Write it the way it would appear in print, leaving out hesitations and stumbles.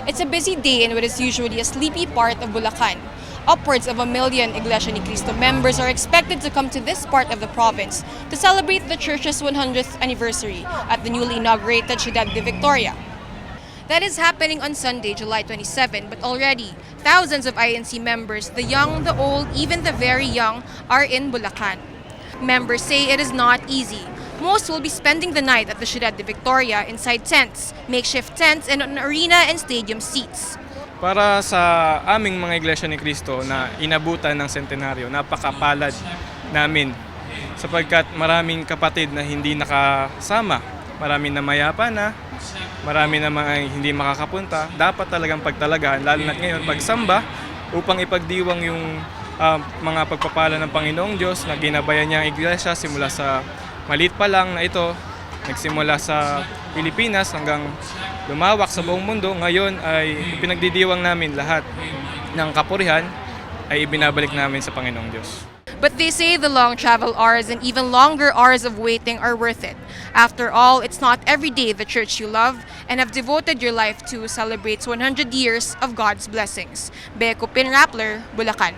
It's a busy day in what is usually a sleepy part of Bulacan. Upwards of 1 million Iglesia Ni Cristo members are expected to come to this part of the province to celebrate the church's 100th anniversary at the newly inaugurated Ciudad de Victoria. That is happening on Sunday, July 27, but already thousands of INC members, the young, the old, even the very young, are in Bulacan. Members say it is not easy. Most will be spending the night at the Ciudad de Victoria inside tents, makeshift tents, and on arena and stadium seats. Para sa aming mga Iglesia ni Cristo na inabutan ng sentenaryo, napakapalad namin sapagkat maraming kapatid na hindi nakasama, marami na mayapa na, marami na mga hindi makakapunta. Dapat talagang pagtalagaan, lalo na ngayon pagsamba upang ipagdiwang yung mga pagpapala ng Panginoong Diyos na ginabayan niya ang Iglesia simula sa maliit pa lang na ito, nagsimula sa Pilipinas hanggang lumawak sa buong mundo. Ngayon ay pinagdidiwang namin lahat ng kapurihan ay ibinabalik namin sa Panginoong Diyos. But they say the long travel hours and even longer hours of waiting are worth it. After all, it's not every day the church you love and have devoted your life to celebrates 100 years of God's blessings. Beko Pin Rappler, Bulacan.